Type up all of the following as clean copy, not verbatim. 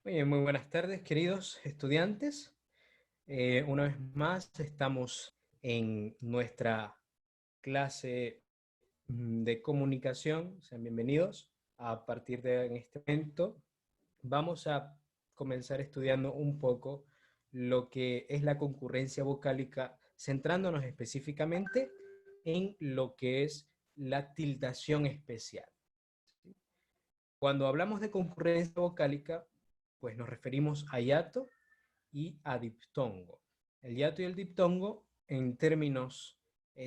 Muy buenas tardes, queridos estudiantes. Una vez más estamos en nuestra clase de comunicación. Sean bienvenidos. A partir de en este momento vamos a comenzar estudiando un poco lo que es la concurrencia vocálica, centrándonos específicamente en lo que es la tildación especial. Cuando hablamos de concurrencia vocálica, pues nos referimos a hiato y a diptongo. El hiato y el diptongo, en términos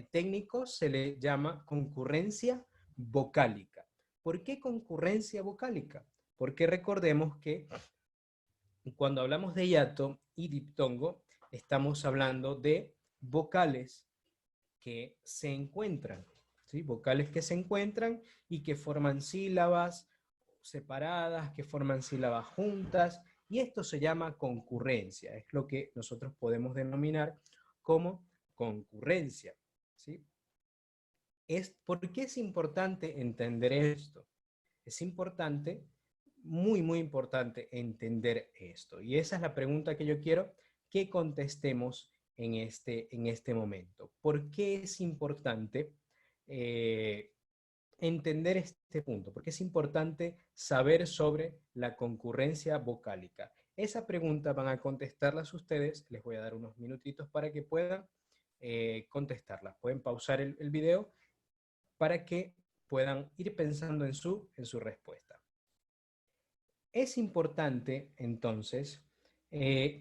técnicos, se le llama concurrencia vocálica. ¿Por qué concurrencia vocálica? Porque recordemos que cuando hablamos de hiato y diptongo, estamos hablando de vocales que se encuentran, ¿sí? Vocales que se encuentran y que forman sílabas separadas, que forman sílabas juntas, y esto se llama concurrencia, es lo que nosotros podemos denominar como concurrencia, ¿sí? ¿Por qué es importante entender esto? Es importante, muy importante entender esto, y esa es la pregunta que yo quiero que contestemos en este momento. ¿Por qué es importante entender este punto? Porque es importante saber sobre la concurrencia vocálica. Esa pregunta van a contestarlas ustedes. Les voy a dar unos minutitos para que puedan contestarlas. Pueden pausar el video para que puedan ir pensando en su respuesta. Es importante, entonces,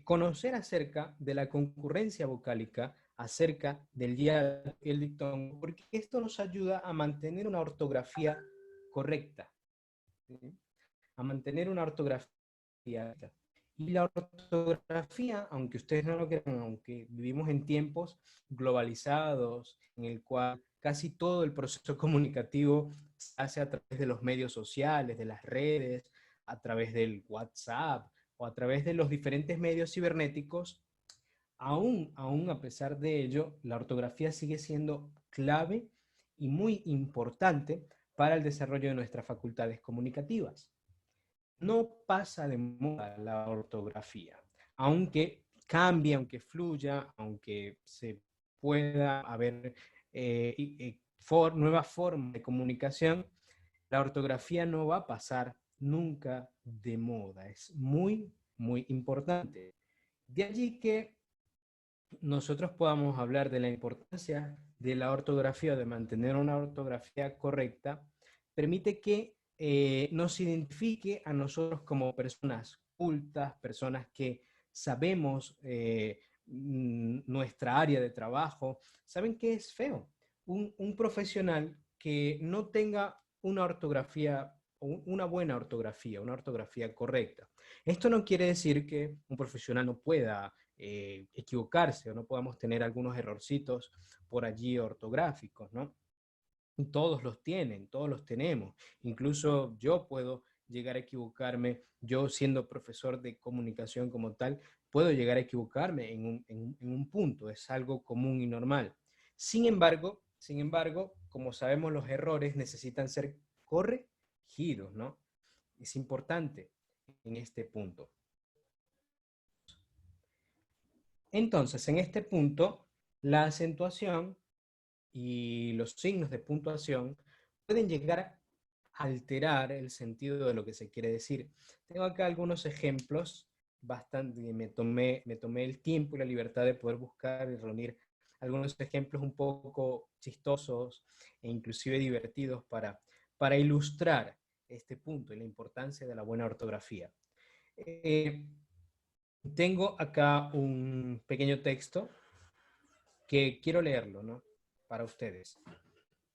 conocer acerca de la concurrencia vocálica, acerca del hiato y el diptongo, porque esto nos ayuda a mantener una ortografía correcta, ¿sí? A mantener una ortografía. Y la ortografía, aunque ustedes no lo crean, aunque vivimos en tiempos globalizados, en el cual casi todo el proceso comunicativo se hace a través de los medios sociales, de las redes, a través del WhatsApp o a través de los diferentes medios cibernéticos, aún a pesar de ello, la ortografía sigue siendo clave y muy importante para el desarrollo de nuestras facultades comunicativas. No pasa de moda la ortografía, aunque cambie, aunque fluya, aunque se pueda haber nuevas formas de comunicación, la ortografía no va a pasar nunca de moda. Es muy importante. De allí que nosotros podamos hablar de la importancia de la ortografía, de mantener una ortografía correcta, permite que nos identifique a nosotros como personas cultas, personas que sabemos nuestra área de trabajo. ¿Saben qué es feo? Un profesional que no tenga una ortografía, una buena ortografía, una ortografía correcta. Esto no quiere decir que un profesional no pueda equivocarse o no podamos tener algunos errorcitos por allí ortográficos, ¿no? Todos los tienen, todos los tenemos. Incluso yo puedo llegar a equivocarme, yo siendo profesor de comunicación como tal, puedo llegar a equivocarme en un punto, es algo común y normal. Sin embargo, como sabemos, los errores necesitan ser corregidos, ¿no? Es importante en este punto. Entonces, en este punto, la acentuación y los signos de puntuación pueden llegar a alterar el sentido de lo que se quiere decir. Tengo acá algunos ejemplos, bastante, me tomé el tiempo y la libertad de poder buscar y reunir algunos ejemplos un poco chistosos e inclusive divertidos para ilustrar este punto y la importancia de la buena ortografía. Eh, Tengo acá un pequeño texto que quiero leerlo, ¿no? Para ustedes.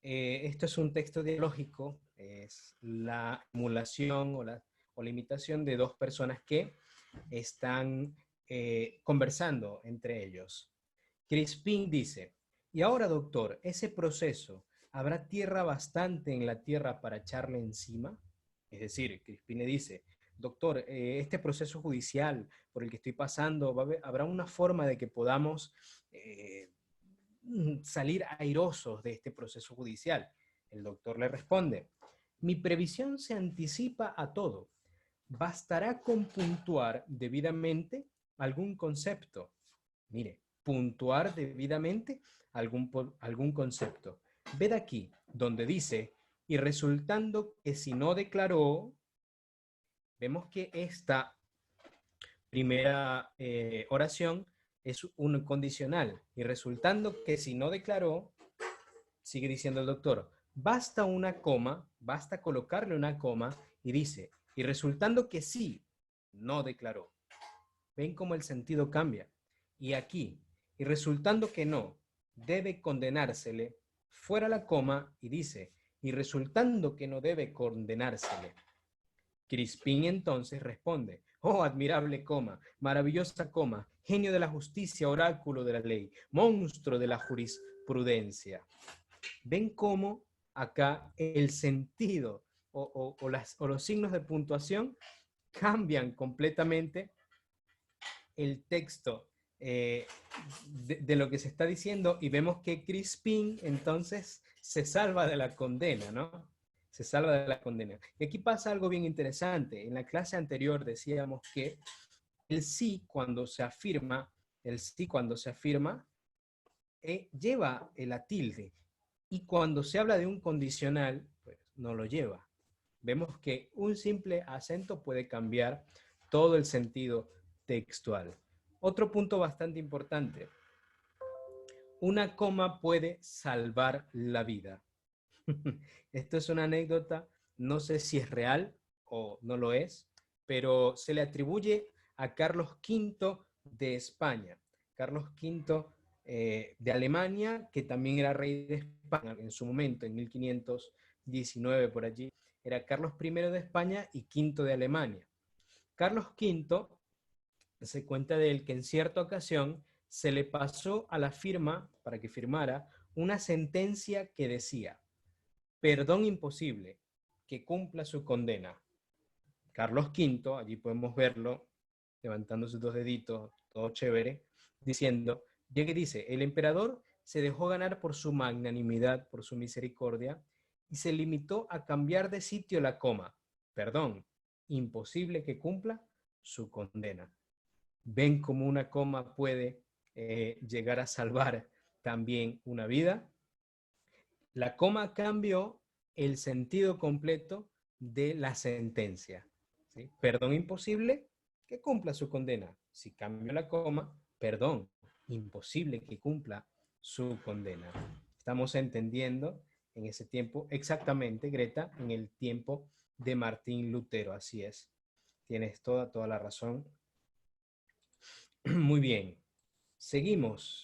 Esto es un texto dialógico, es la emulación o la imitación de dos personas que están conversando entre ellos. Crispín dice, y ahora doctor, ese proceso, ¿habrá tierra bastante en la tierra para echarle encima? Es decir, Crispín le dice, doctor, este proceso judicial por el que estoy pasando, ¿habrá una forma de que podamos salir airosos de este proceso judicial? El doctor le responde, mi previsión se anticipa a todo. bastará con puntuar debidamente algún concepto. Mire, puntuar debidamente algún concepto. Ved aquí, donde dice, y resultando que si no declaró, vemos que esta primera oración es un condicional, y resultando que si no declaró, sigue diciendo el doctor, basta una coma, basta colocarle una coma, y dice, y resultando que sí, no declaró. ¿Ven cómo el sentido cambia? Y aquí, y resultando que no, debe condenársele, fuera la coma, y dice, y resultando que no debe condenársele. Crispín entonces responde, oh admirable coma, maravillosa coma, genio de la justicia, oráculo de la ley, monstruo de la jurisprudencia. ¿Ven cómo acá el sentido o los signos de puntuación cambian completamente el texto de lo que se está diciendo, y vemos que Crispín entonces se salva de la condena, ¿no? Se salva de la condena. Y aquí pasa algo bien interesante. En la clase anterior decíamos que el sí cuando se afirma, lleva la tilde, y cuando se habla de un condicional, pues no lo lleva. Vemos que un simple acento puede cambiar todo el sentido textual. Otro punto bastante importante. Una coma puede salvar la vida. Esto es una anécdota, no sé si es real o no lo es, pero se le atribuye a Carlos V de España. Carlos V de Alemania, que también era rey de España en su momento, en 1519 por allí. Era Carlos I de España y V de Alemania. Carlos V se cuenta de él que en cierta ocasión se le pasó a la firma, para que firmara, una sentencia que decía, perdón imposible, que cumpla su condena. Carlos V, allí podemos verlo, levantando sus dos deditos, todo chévere, diciendo, llega y dice, el emperador se dejó ganar por su magnanimidad, por su misericordia, y se limitó a cambiar de sitio la coma. Perdón, imposible que cumpla su condena. ¿Ven cómo una coma puede llegar a salvar también una vida? La coma cambió el sentido completo de la sentencia. ¿Sí? Perdón imposible, que cumpla su condena. Si cambio la coma, perdón, imposible que cumpla su condena. Estamos entendiendo en ese tiempo exactamente, Greta, en el tiempo de Martín Lutero. Así es. Tienes toda la razón. Muy bien. Seguimos.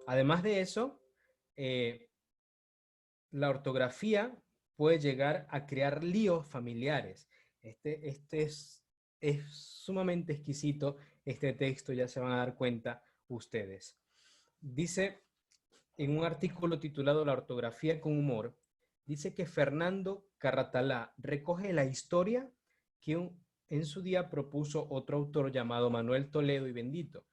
Además de eso, la ortografía puede llegar a crear líos familiares. Es sumamente exquisito este texto, ya se van a dar cuenta ustedes. Dice en un artículo titulado La ortografía con humor, dice que Fernando Carratalá recoge la historia que en su día propuso otro autor llamado Manuel Toledo y Bendito.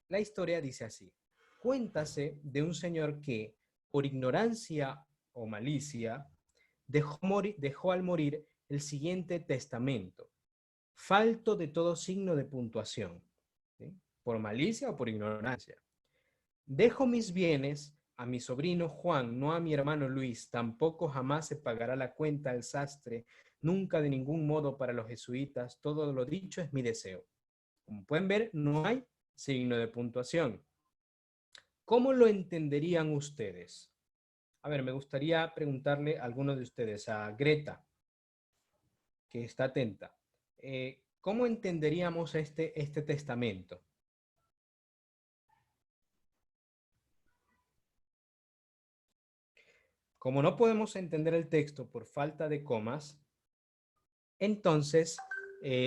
La historia dice así: cuéntase de un señor que, por ignorancia o malicia, dejó al morir el siguiente testamento, falto de todo signo de puntuación, ¿sí? Por malicia o por ignorancia. Dejo mis bienes a mi sobrino Juan, no a mi hermano Luis, tampoco jamás se pagará la cuenta al sastre, nunca de ningún modo para los jesuitas, todo lo dicho es mi deseo. Como pueden ver, no hay signo de puntuación. ¿Cómo lo entenderían ustedes? A ver, me gustaría preguntarle a alguno de ustedes, a Greta, que está atenta. ¿Cómo entenderíamos este testamento? Como no podemos entender el texto por falta de comas, entonces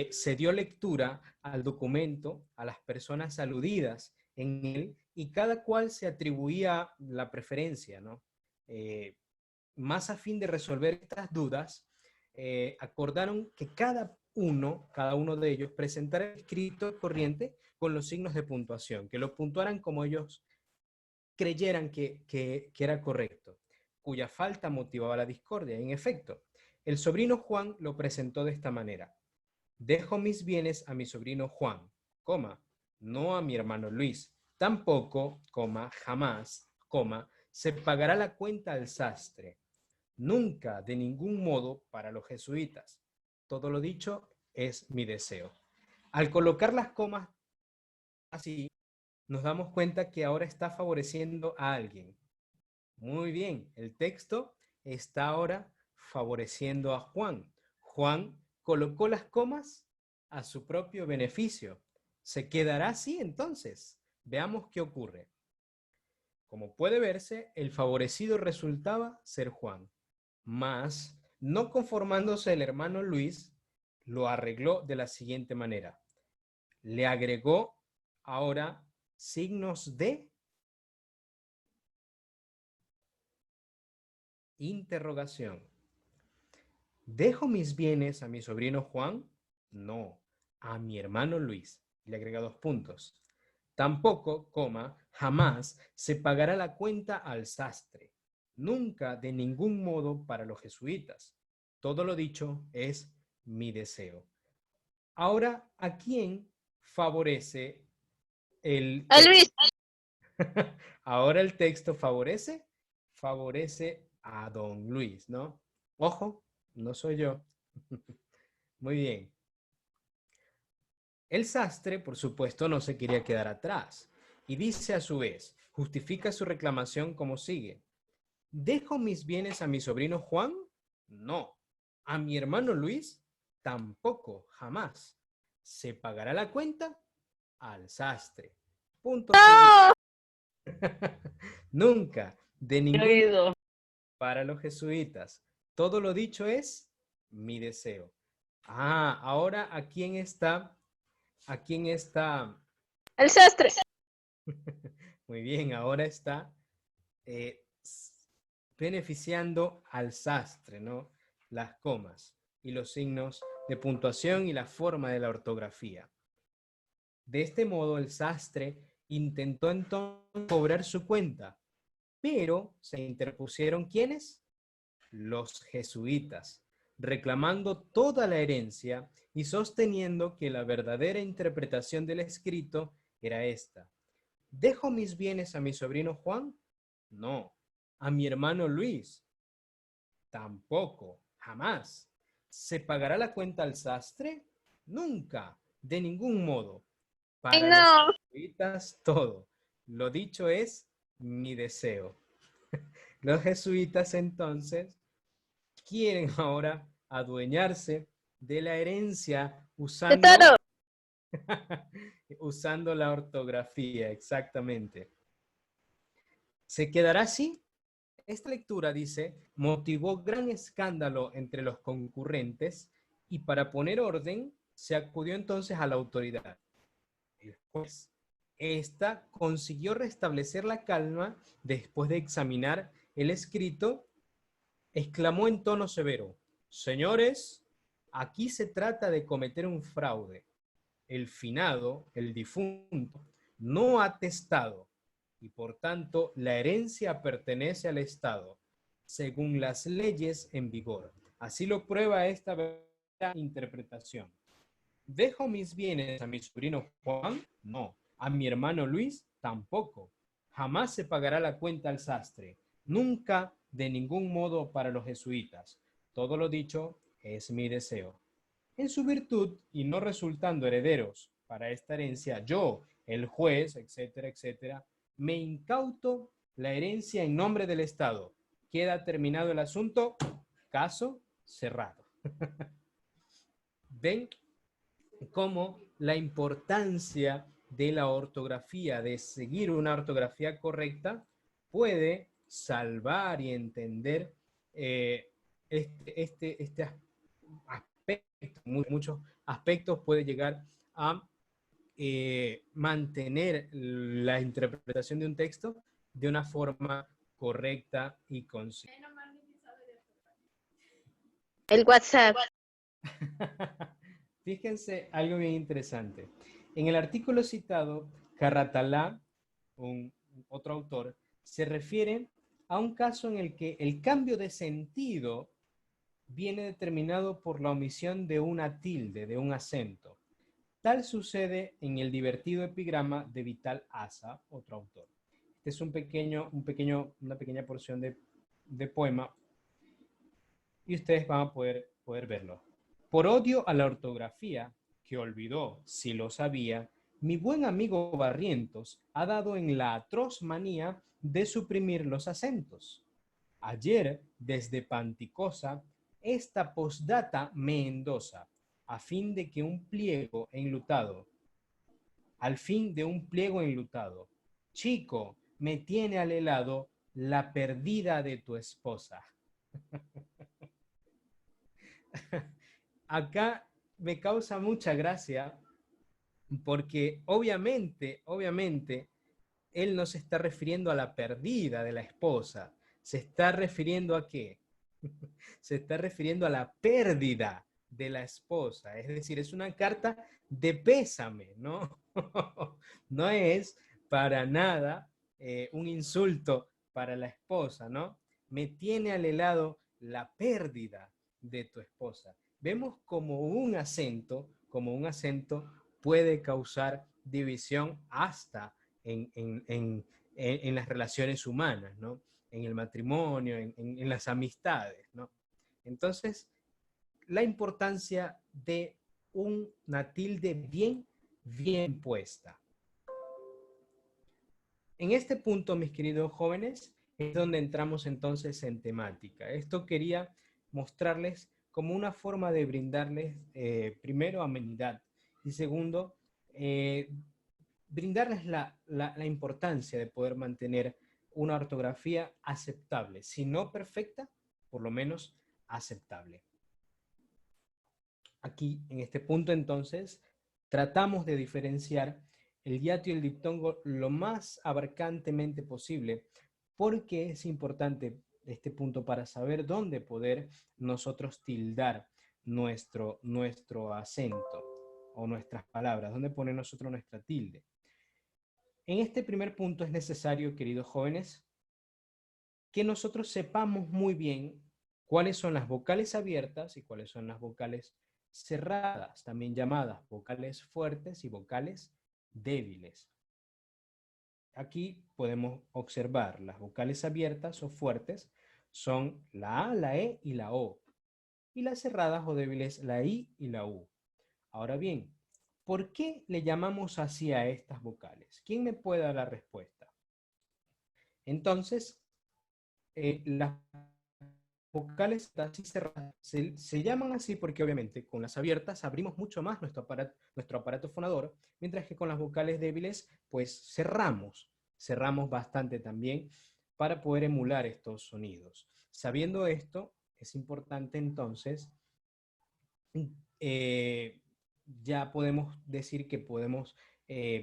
se dio lectura al documento, a las personas aludidas en él, y cada cual se atribuía la preferencia, ¿no? Más a fin de resolver estas dudas, acordaron que cada uno de ellos presentara el escrito corriente con los signos de puntuación, que lo puntuaran como ellos creyeran que era correcto, cuya falta motivaba la discordia. En efecto, el sobrino Juan lo presentó de esta manera. Dejo mis bienes a mi sobrino Juan, coma, no a mi hermano Luis. Tampoco, coma, jamás, coma, se pagará la cuenta al sastre. Nunca, de ningún modo, para los jesuitas. Todo lo dicho es mi deseo. Al colocar las comas así, nos damos cuenta que ahora está favoreciendo a alguien. Muy bien, el texto está ahora favoreciendo a Juan. Juan colocó las comas a su propio beneficio. ¿Se quedará así entonces? Veamos qué ocurre. Como puede verse, el favorecido resultaba ser Juan. Mas, no conformándose el hermano Luis, lo arregló de la siguiente manera. Le agregó ahora signos de interrogación. ¿Dejo mis bienes a mi sobrino Juan? No, a mi hermano Luis. Le agrega 2 puntos. Tampoco, coma, jamás se pagará la cuenta al sastre. Nunca, de ningún modo, para los jesuitas. Todo lo dicho es mi deseo. Ahora, ¿a quién favorece el A texto? Luis. Ahora el texto favorece a don Luis, ¿no? Ojo, no soy yo. Muy bien. El sastre, por supuesto, no se quería quedar atrás y dice a su vez, justifica su reclamación como sigue. ¿Dejo mis bienes a mi sobrino Juan? No. ¿A mi hermano Luis? Tampoco, jamás. ¿Se pagará la cuenta? Al sastre. Punto final. No. Nunca, de He ningún oído. para los jesuitas. Todo lo dicho es mi deseo. Ah, ahora ¿a quién está? ¿A quién está? El sastre. Muy bien, ahora está eh, beneficiando al sastre, ¿no? Las comas y los signos de puntuación y la forma de la ortografía. De este modo, el sastre intentó entonces cobrar su cuenta, pero se interpusieron ¿quiénes? Los jesuitas, reclamando toda la herencia y sosteniendo que la verdadera interpretación del escrito era esta. ¿Dejo mis bienes a mi sobrino Juan? No. ¿A mi hermano Luis? Tampoco, jamás. ¿Se pagará la cuenta al sastre? Nunca, de ningún modo. Ay, Para los no. jesuitas todo. Lo dicho es mi deseo. Los jesuitas entonces quieren ahora adueñarse de la herencia De usando, toro. usando la ortografía, exactamente. ¿Se quedará así? Esta lectura, dice, motivó gran escándalo entre los concurrentes y para poner orden se acudió entonces a la autoridad. El juez. Esta consiguió restablecer la calma después de examinar el escrito, exclamó en tono severo, señores, aquí se trata de cometer un fraude. El finado, el difunto, no ha testado y por tanto la herencia pertenece al Estado, según las leyes en vigor. Así lo prueba esta interpretación. ¿Dejo mis bienes a mi sobrino Juan? No. ¿A mi hermano Luis? Tampoco. Jamás se pagará la cuenta al sastre. Nunca, de ningún modo, para los jesuitas. Todo lo dicho es mi deseo. En su virtud, y no resultando herederos para esta herencia, yo, el juez, etcétera, etcétera, me incauto la herencia en nombre del Estado. Queda terminado el asunto, caso cerrado. ¿Ven cómo la importancia de la ortografía, de seguir una ortografía correcta, puede salvar y entender este aspecto, muchos aspectos puede llegar a mantener la interpretación de un texto de una forma correcta y consciente. El WhatsApp. Fíjense algo bien interesante. En el artículo citado, Carratalá, otro autor, se refiere a un caso en el que el cambio de sentido viene determinado por la omisión de una tilde, de un acento. Tal sucede en el divertido epigrama de Vital Asa, otro autor. Este es una pequeña porción de poema y ustedes van a poder verlo. Por odio a la ortografía, que olvidó, si lo sabía, mi buen amigo Barrientos ha dado en la atroz manía de suprimir los acentos. Ayer, desde Panticosa, esta postdata me endosa, a fin de que un pliego enlutado, al fin de un pliego enlutado. Chico, me tiene al helado la perdida de tu esposa. Acá me causa mucha gracia porque obviamente, él no se está refiriendo a la perdida de la esposa. ¿Se está refiriendo a qué? Se está refiriendo a la pérdida de la esposa. Es decir, es una carta de pésame, ¿no? No es para nada un insulto para la esposa, ¿no? Me tiene al helado la pérdida de tu esposa. Vemos como un acento puede causar división hasta en las relaciones humanas, ¿no? En el matrimonio, en las amistades, ¿no? Entonces, la importancia de una tilde bien puesta. En este punto, mis queridos jóvenes, es donde entramos entonces en temática. Esto quería mostrarles como una forma de brindarles, primero, amenidad y segundo, brindarles la importancia de poder mantener una ortografía aceptable, si no perfecta, por lo menos aceptable. Aquí, en este punto, entonces, tratamos de diferenciar el hiato y el diptongo lo más abarcantemente posible, porque es importante este punto para saber dónde poder nosotros tildar nuestro acento o nuestras palabras, dónde poner nosotros nuestra tilde. En este primer punto es necesario, queridos jóvenes, que nosotros sepamos muy bien cuáles son las vocales abiertas y cuáles son las vocales cerradas, también llamadas vocales fuertes y vocales débiles. Aquí podemos observar las vocales abiertas o fuertes son la A, la E y la O. Y las cerradas o débiles la I y la U. Ahora bien, ¿por qué le llamamos así a estas vocales? ¿Quién me puede dar la respuesta? Entonces, las vocales así cerradas se llaman así porque obviamente con las abiertas abrimos mucho más nuestro aparato fonador, mientras que con las vocales débiles pues cerramos bastante también para poder emular estos sonidos. Sabiendo esto, es importante entonces, ya podemos decir que podemos,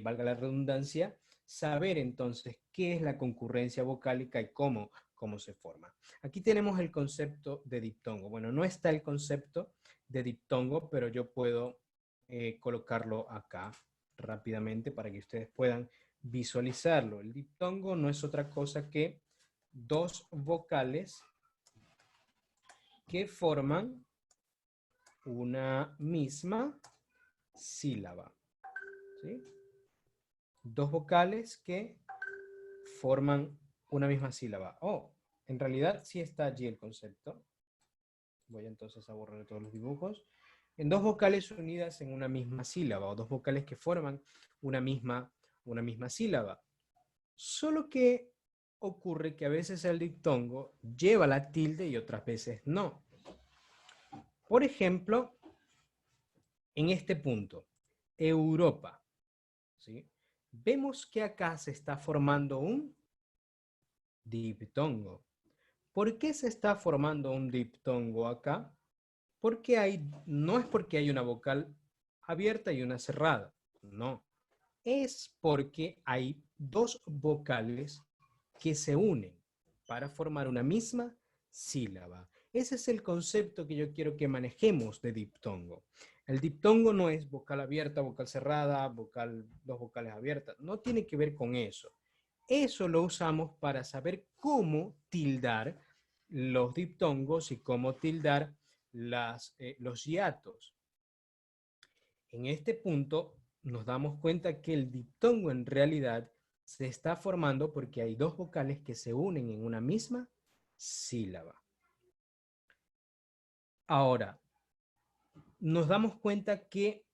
valga la redundancia, saber entonces qué es la concurrencia vocálica y cómo se forma. Aquí tenemos el concepto de diptongo. Bueno, no está el concepto de diptongo, pero yo puedo colocarlo acá rápidamente para que ustedes puedan visualizarlo. El diptongo no es otra cosa que dos vocales que forman una misma sílaba. ¿Sí? Dos vocales que forman una misma sílaba. Oh, en realidad sí está allí el concepto. Voy entonces a borrar todos los dibujos. En dos vocales unidas en una misma sílaba, o dos vocales que forman una misma sílaba. Solo que ocurre que a veces el diptongo lleva la tilde y otras veces no. Por ejemplo, en este punto, Europa, ¿sí? Vemos que acá se está formando un diptongo. ¿Por qué se está formando un diptongo acá? Porque no es porque hay una vocal abierta y una cerrada, no. Es porque hay dos vocales que se unen para formar una misma sílaba. Ese es el concepto que yo quiero que manejemos de diptongo. El diptongo no es vocal abierta, vocal cerrada, dos vocales abiertas. No tiene que ver con eso. Eso lo usamos para saber cómo tildar los diptongos y cómo tildar los hiatos. En este punto nos damos cuenta que el diptongo en realidad se está formando porque hay dos vocales que se unen en una misma sílaba. Ahora, nos damos cuenta que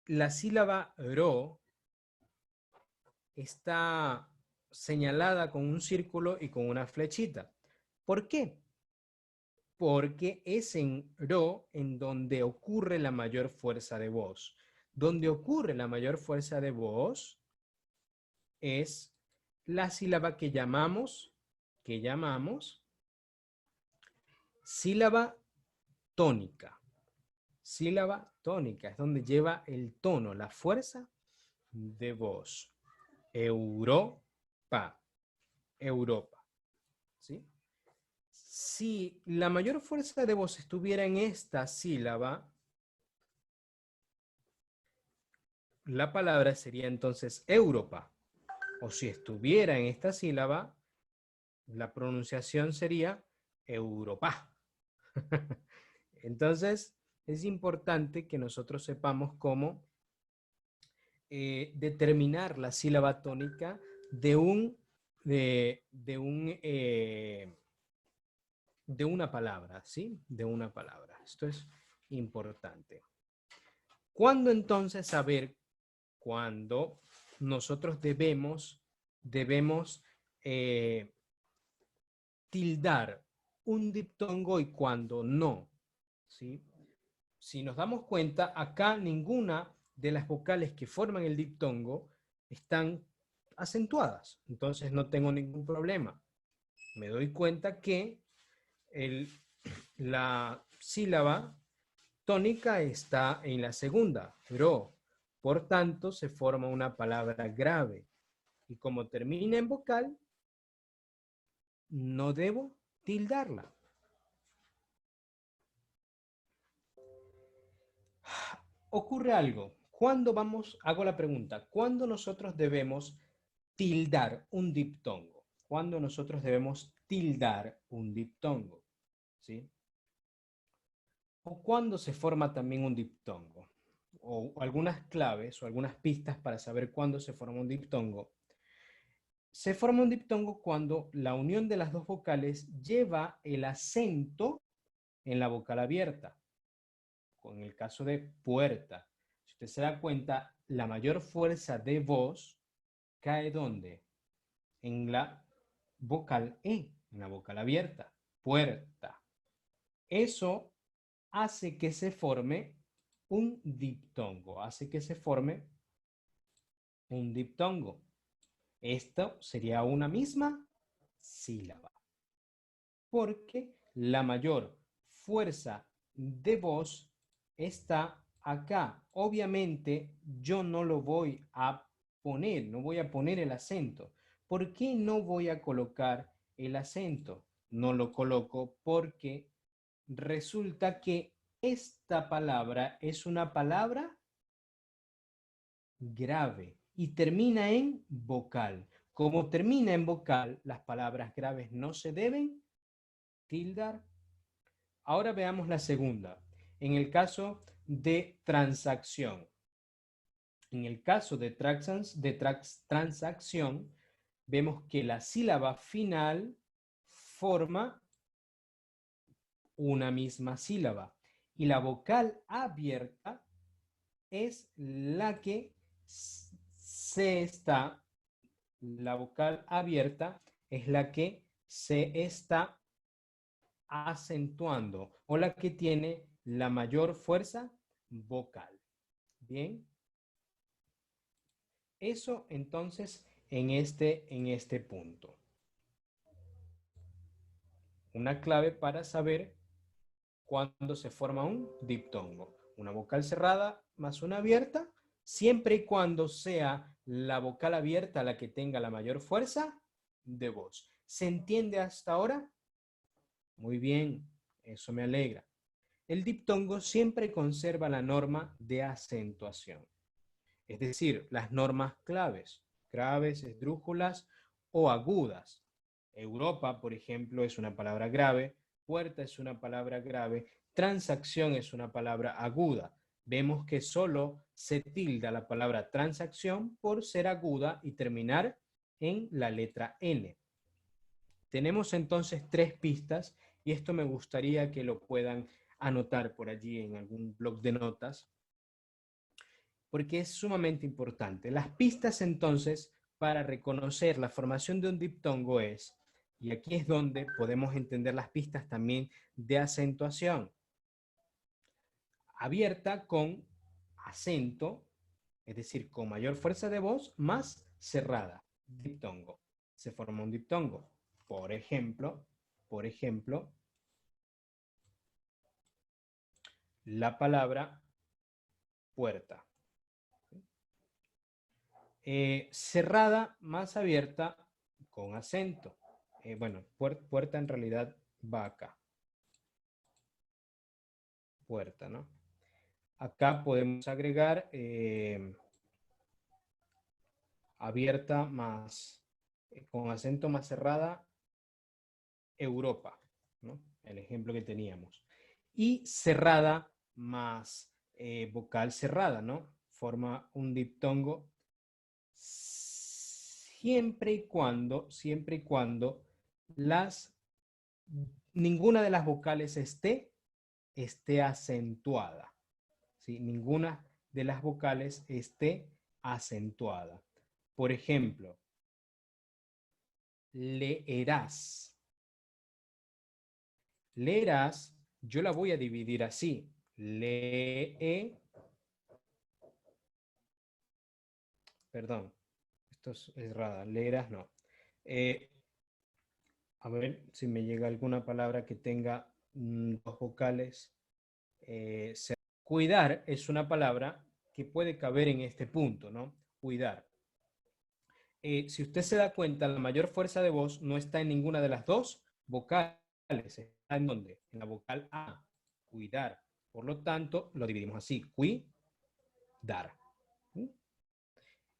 la sílaba ro está señalada con un círculo y con una flechita. ¿Por qué? Porque es en ro en donde ocurre la mayor fuerza de voz. Donde ocurre la mayor fuerza de voz es la sílaba que llamamos sílaba tónica. Sílaba tónica es donde lleva el tono, la fuerza de voz. Europa, Europa, ¿sí? Si la mayor fuerza de voz estuviera en esta sílaba, la palabra sería entonces Europa. O si estuviera en esta sílaba, la pronunciación sería Europa. Entonces, es importante que nosotros sepamos cómo determinar la sílaba tónica de una palabra, ¿sí? De una palabra. Esto es importante. ¿Cuándo entonces saber cuándo nosotros debemos tildar un diptongo y cuándo no? ¿Sí? Si nos damos cuenta, acá ninguna de las vocales que forman el diptongo están acentuadas. Entonces no tengo ningún problema. Me doy cuenta que la sílaba tónica está en la segunda, ro. Por tanto, se forma una palabra grave. Y como termina en vocal, no debo tildarla. Ocurre algo. Hago la pregunta, ¿cuándo nosotros debemos tildar un diptongo? ¿Cuándo nosotros debemos tildar un diptongo? ¿Sí? ¿O cuándo se forma también un diptongo? O algunas claves o algunas pistas para saber cuándo se forma un diptongo. Se forma un diptongo cuando la unión de las dos vocales lleva el acento en la vocal abierta. Con el caso de puerta, si usted se da cuenta, la mayor fuerza de voz cae ¿dónde? En la vocal E, en la vocal abierta, puerta. Eso hace que se forme un diptongo, Esto sería una misma sílaba, porque la mayor fuerza de voz está acá. Obviamente yo no lo voy a poner, no voy a poner el acento. ¿Por qué no voy a colocar el acento? No lo coloco porque resulta que esta palabra es una palabra grave y termina en vocal. Como termina en vocal, las palabras graves no se deben tildar. Ahora veamos la segunda. En el caso de transacción. En el caso de transacción, vemos que la sílaba final forma una misma sílaba y la vocal abierta es la que la vocal abierta es la que se está acentuando o la que tiene la mayor fuerza vocal. Bien. Eso entonces en este punto. Una clave para saber cuándo se forma un diptongo. Una vocal cerrada más una abierta, siempre y cuando sea la vocal abierta la que tenga la mayor fuerza de voz. ¿Se entiende hasta ahora? Muy bien, eso me alegra. El diptongo siempre conserva la norma de acentuación, es decir, las normas claves, graves, esdrújulas o agudas. Europa, por ejemplo, es una palabra grave, puerta es una palabra grave, Transacción es una palabra aguda. Vemos que solo se tilda la palabra transacción por ser aguda y terminar en la letra N. Tenemos entonces 3 pistas y esto me gustaría que lo puedan anotar por allí en algún blog de notas, porque es sumamente importante. Las pistas entonces para reconocer la formación de un diptongo es, y aquí es donde podemos entender las pistas también de acentuación, abierta con acento, es decir, con mayor fuerza de voz, más cerrada, diptongo. Se forma un diptongo. Por ejemplo, la palabra puerta. Cerrada más abierta con acento. Bueno, puerta en realidad va acá. Puerta, ¿no? Acá podemos agregar abierta más, con acento más cerrada, Europa, ¿no? El ejemplo que teníamos. Y cerrada más vocal cerrada, ¿no? Forma un diptongo siempre y cuando ninguna de las vocales esté acentuada. ¿Sí? Ninguna de las vocales esté acentuada. Por ejemplo, leerás. Leerás, yo la voy a dividir así. Perdón, esto es errada. Leerás no. A ver si me llega alguna palabra que tenga 2 vocales. Cuidar es una palabra que puede caber en este punto, ¿no? Cuidar. Si usted se da cuenta, la mayor fuerza de voz no está en ninguna de las 2 vocales. ¿Está en dónde? En la vocal A. Cuidar. Por lo tanto, lo dividimos así. Cuidar.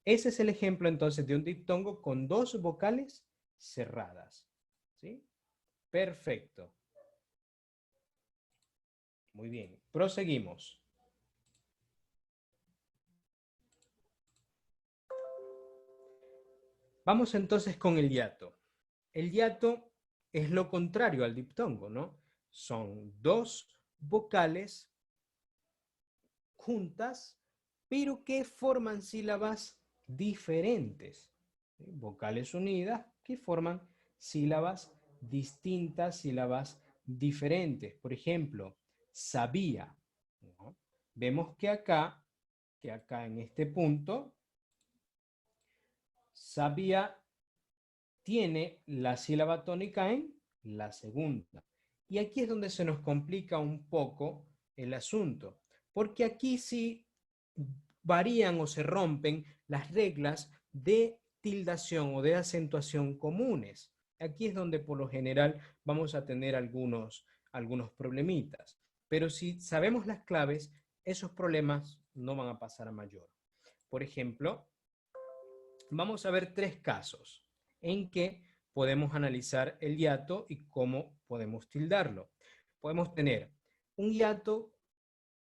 Ese es el ejemplo entonces de un diptongo con 2 vocales cerradas. ¿Sí? Perfecto. Muy bien. Proseguimos. Vamos entonces con el hiato. El hiato es lo contrario al diptongo, ¿no? Son 2 vocales juntas, pero que forman sílabas diferentes. ¿Sí? Vocales unidas que forman sílabas distintas, sílabas diferentes. Por ejemplo, sabía, ¿no? Vemos que acá en este punto, sabía tiene la sílaba tónica en la segunda. Y aquí es donde se nos complica un poco el asunto, porque aquí sí varían o se rompen las reglas de tildación o de acentuación comunes. Aquí es donde por lo general vamos a tener algunos problemitas. Pero si sabemos las claves, esos problemas no van a pasar a mayor. Por ejemplo, vamos a ver 3 casos en que podemos analizar el hiato y cómo podemos tildarlo. Podemos tener un hiato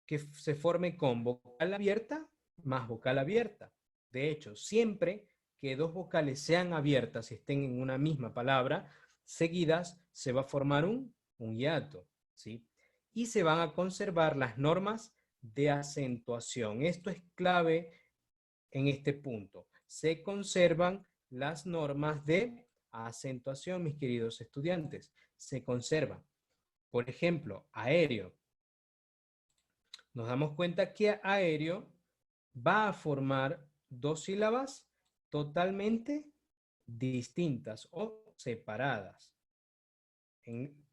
que se forme con vocal abierta más vocal abierta. De hecho, siempre que 2 vocales sean abiertas y estén en una misma palabra, seguidas se va a formar un hiato, ¿sí? Y se van a conservar las normas de acentuación. Esto es clave en este punto. Se conservan las normas de acentuación, mis queridos estudiantes. Se conservan. Por ejemplo, aéreo. Nos damos cuenta que aéreo va a formar 2 sílabas totalmente distintas o separadas en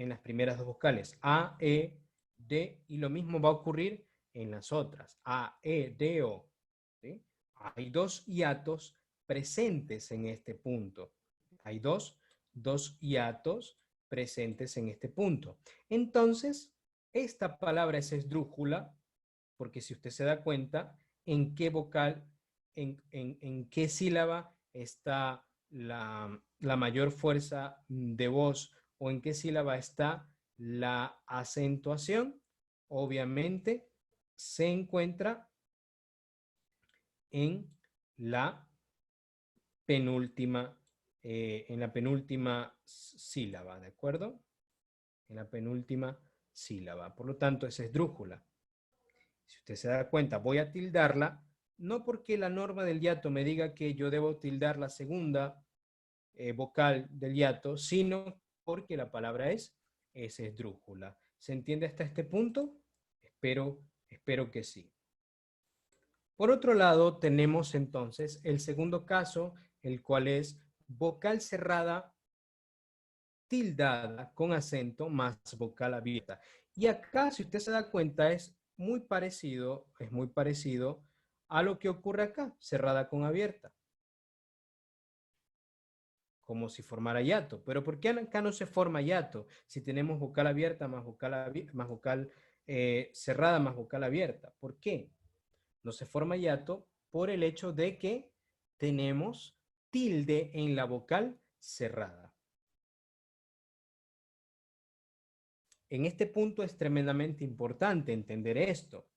las primeras 2 vocales. A, E, D, y lo mismo va a ocurrir en las otras. A, E, D, O. ¿Sí? Hay 2 hiatos presentes en este punto. Hay dos hiatos presentes en este punto. Entonces, esta palabra es esdrújula, porque si usted se da cuenta, en qué vocal, en qué sílaba está la mayor fuerza de voz o en qué sílaba está La acentuación, obviamente, se encuentra en la penúltima, sílaba, ¿de acuerdo? En la penúltima sílaba. Por lo tanto, es esdrújula. Si usted se da cuenta, voy a tildarla, no porque la norma del hiato me diga que yo debo tildar la segunda vocal del hiato, sino porque la palabra es esdrújula. ¿Se entiende hasta este punto? Espero que sí. Por otro lado, tenemos entonces el segundo caso, el cual es vocal cerrada tildada con acento más vocal abierta. Y acá, si usted se da cuenta, es muy parecido a lo que ocurre acá, cerrada con abierta, como si formara hiato. Pero ¿por qué acá no se forma hiato? Si tenemos vocal abierta más vocal cerrada más vocal abierta. ¿Por qué? No se forma hiato por el hecho de que tenemos tilde en la vocal cerrada. En este punto es tremendamente importante entender esto.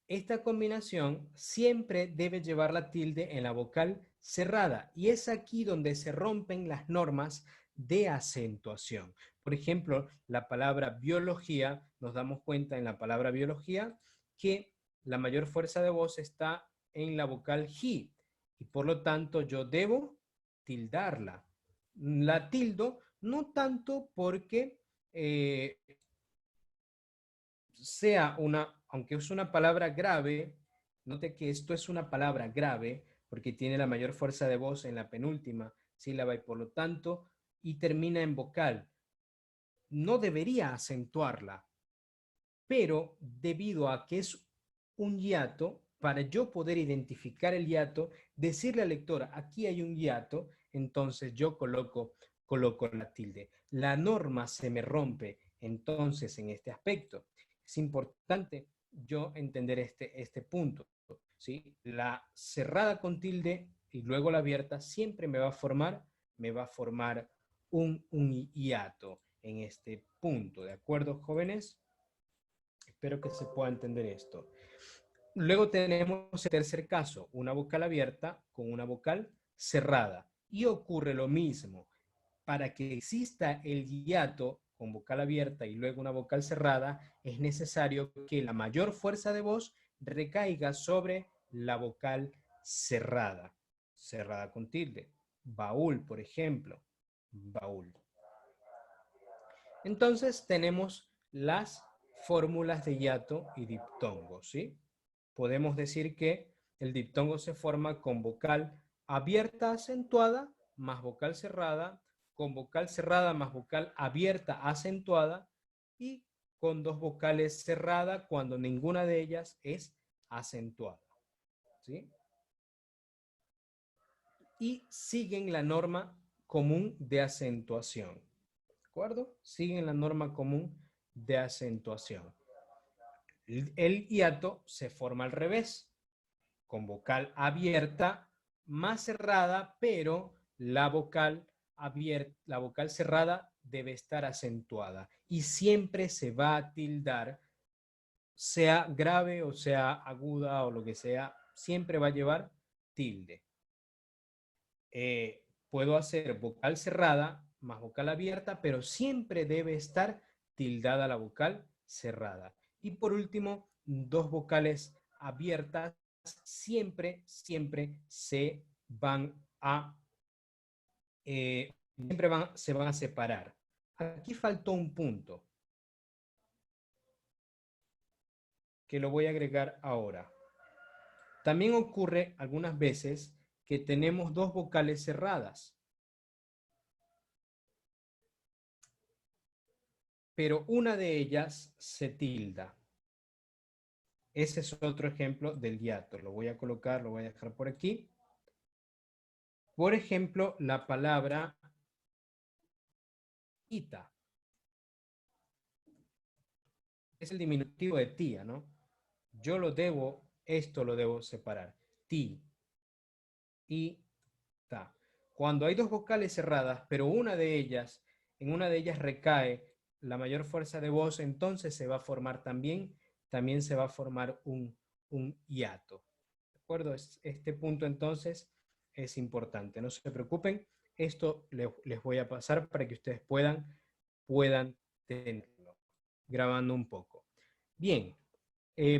Esta combinación siempre debe llevar la tilde en la vocal cerrada y es aquí donde se rompen las normas de acentuación. Por ejemplo, la palabra biología, nos damos cuenta en la palabra biología que la mayor fuerza de voz está en la vocal ji y por lo tanto yo debo tildarla. La tildo no tanto porque sea aunque es una palabra grave, note que esto es una palabra grave porque tiene la mayor fuerza de voz en la penúltima sílaba y por lo tanto, y termina en vocal. No debería acentuarla, pero debido a que es un hiato, para yo poder identificar el hiato, decirle al lector, aquí hay un hiato, entonces yo coloco la tilde. La norma se me rompe entonces en este aspecto. Es importante yo entender este punto, ¿sí? La cerrada con tilde y luego la abierta siempre me va a formar un hiato en este punto, ¿de acuerdo, jóvenes? Espero que se pueda entender esto. Luego tenemos el tercer caso, una vocal abierta con una vocal cerrada. Y ocurre lo mismo. Para que exista el hiato con vocal abierta y luego una vocal cerrada, es necesario que la mayor fuerza de voz recaiga sobre la vocal cerrada. Cerrada con tilde. Baúl, por ejemplo. Baúl. Entonces tenemos las fórmulas de hiato y diptongo, ¿sí? Podemos decir que el diptongo se forma con vocal abierta acentuada más vocal cerrada, con vocal cerrada más vocal abierta acentuada y con dos vocales cerradas cuando ninguna de ellas es acentuada, ¿sí? Y siguen la norma común de acentuación, ¿de acuerdo? Siguen la norma común de acentuación. El hiato se forma al revés, con vocal abierta más cerrada, pero la vocal abierta, la vocal cerrada debe estar acentuada y siempre se va a tildar, sea grave o sea aguda o lo que sea, siempre va a llevar tilde. Puedo hacer vocal cerrada más vocal abierta, pero siempre debe estar tildada la vocal cerrada. Y por último, dos vocales abiertas siempre se van a se van a separar. Aquí faltó un punto que lo voy a agregar ahora. También ocurre algunas veces que tenemos dos vocales cerradas, pero una de ellas se tilda. Ese es otro ejemplo del hiato. Lo voy a colocar, lo voy a dejar por aquí. Por ejemplo, la palabra ita. Es el diminutivo de tía, ¿no? Yo lo debo, esto lo debo separar. Ti, y, ta. Cuando hay dos vocales cerradas, pero en una de ellas recae la mayor fuerza de voz, entonces se va a formar también se va a formar un hiato. ¿De acuerdo? Este punto entonces es importante. No se preocupen, esto les voy a pasar para que ustedes puedan tenerlo, grabando un poco. Bien,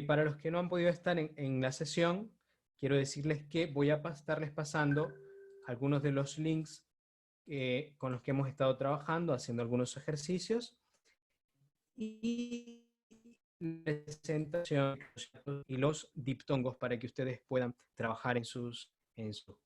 para los que no han podido estar en la sesión, quiero decirles que voy a estarles pasando algunos de los links con los que hemos estado trabajando, haciendo algunos ejercicios, y presentación y los diptongos para que ustedes puedan trabajar en sus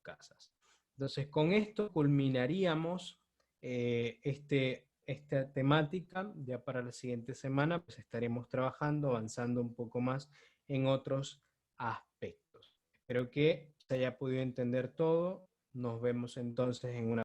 casas. Entonces, con esto culminaríamos esta temática. Ya para la siguiente semana pues estaremos trabajando, avanzando un poco más en otros aspectos. Espero que se haya podido entender todo. Nos vemos entonces en una